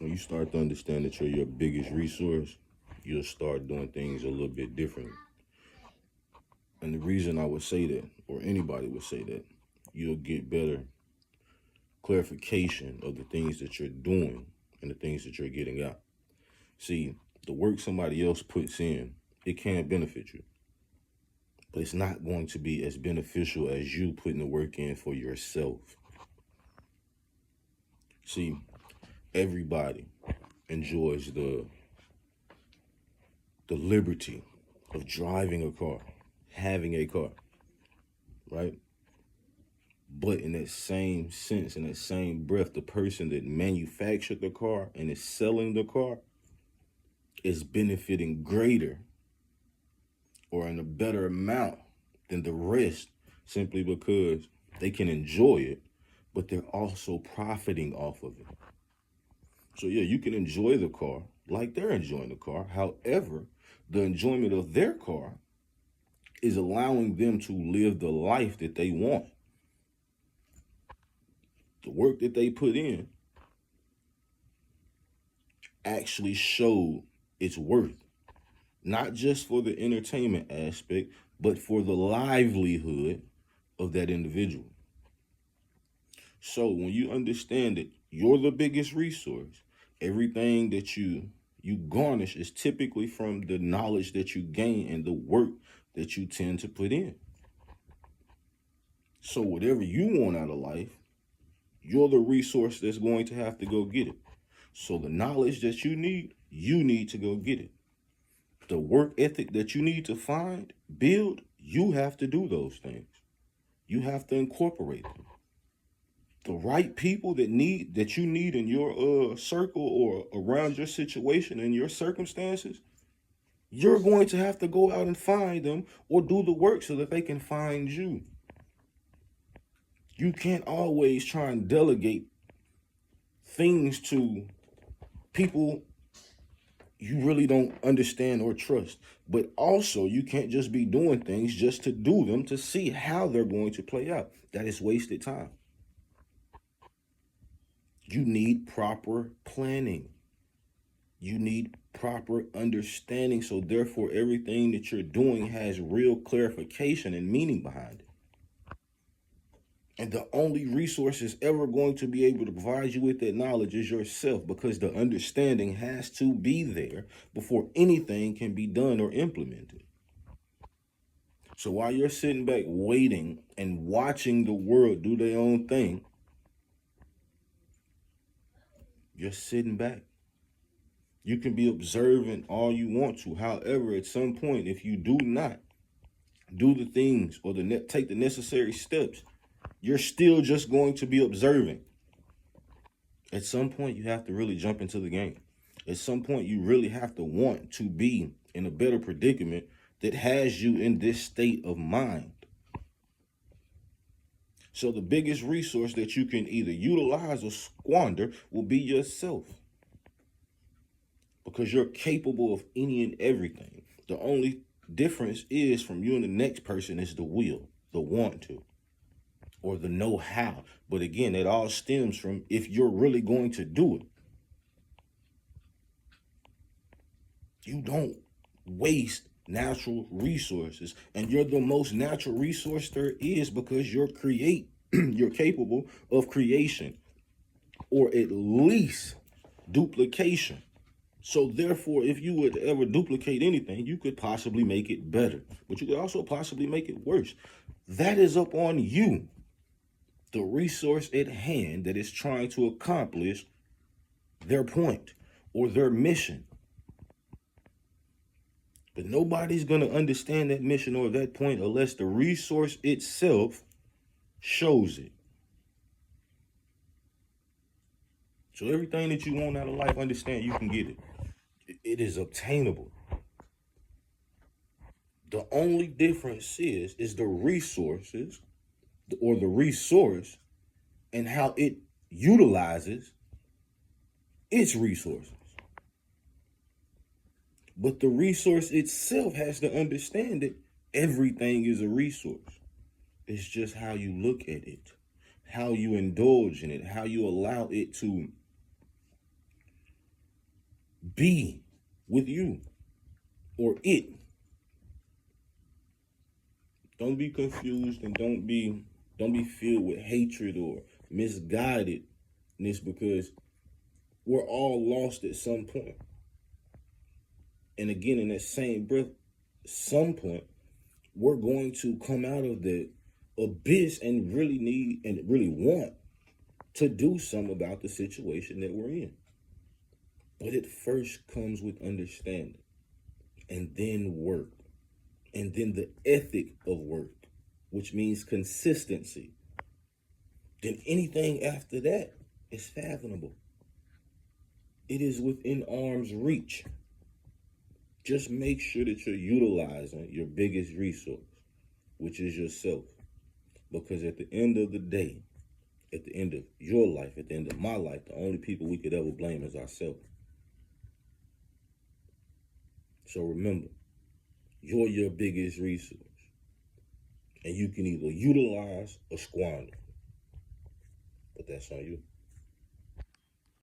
When you start to understand that you're your biggest resource, you'll start doing things a little bit differently. And the reason I would say that, or anybody would say that, you'll get better clarification of the things that you're doing and the things that you're getting out. See, the work somebody else puts in, it can benefit you, but it's not going to be as beneficial as you putting the work in for yourself. See, everybody enjoys the liberty of driving a car, having a car, right? But in that same sense, in that same breath, the person that manufactured the car and is selling the car is benefiting greater or in a better amount than the rest simply because they can enjoy it, but they're also profiting off of it. So yeah, you can enjoy the car like they're enjoying the car. However, the enjoyment of their car is allowing them to live the life that they want. The work that they put in actually showed its worth, not just for the entertainment aspect, but for the livelihood of that individual. So when you understand that you're the biggest resource, everything that you garnish is typically from the knowledge that you gain and the work that you tend to put in. So whatever you want out of life, you're the resource that's going to have to go get it. So the knowledge that you need to go get it. The work ethic that you need to find, build, you have to do those things. You have to incorporate them. The right people that you need in your circle or around your situation and your circumstances, you're going to have to go out and find them or do the work so that they can find you. You can't always try and delegate things to people you really don't understand or trust. But also, you can't just be doing things just to do them to see how they're going to play out. That is wasted time. You need proper planning. You need proper understanding. So therefore, everything that you're doing has real clarification and meaning behind it. And the only resources ever going to be able to provide you with that knowledge is yourself, because the understanding has to be there before anything can be done or implemented. So while you're sitting back waiting and watching the world do their own thing, you're sitting back. You can be observant all you want to. However, at some point, if you do not do the things or take the necessary steps, you're still just going to be observing. At some point, you have to really jump into the game. At some point, you really have to want to be in a better predicament that has you in this state of mind. So the biggest resource that you can either utilize or squander will be yourself, because you're capable of any and everything. The only difference is from you and the next person is the will, the want to, or the know-how. But again, it all stems from if you're really going to do it. You don't waste natural resources, and you're the most natural resource there is because you're capable of creation, or at least duplication. So therefore, if you would ever duplicate anything, you could possibly make it better, but you could also possibly make it worse. That is up on you. The resource at hand that is trying to accomplish their point or their mission. But nobody's going to understand that mission or that point unless the resource itself shows it. So everything that you want out of life, understand you can get it. It is obtainable. The only difference is the resources or the resource and how it utilizes its resources. But the resource itself has to understand that everything is a resource. It's just how you look at it, how you indulge in it, how you allow it to be with you or it. Don't be confused and don't be filled with hatred or misguidedness, because we're all lost at some point. And again, in that same breath, some point, we're going to come out of the abyss and really need and really want to do something about the situation that we're in. But it first comes with understanding, and then work, and then the ethic of work, which means consistency. Then anything after that is fathomable. It is within arm's reach. Just make sure that you're utilizing your biggest resource, which is yourself. Because at the end of the day, at the end of your life, at the end of my life, the only people we could ever blame is ourselves. So remember, you're your biggest resource. And you can either utilize or squander. But that's on you.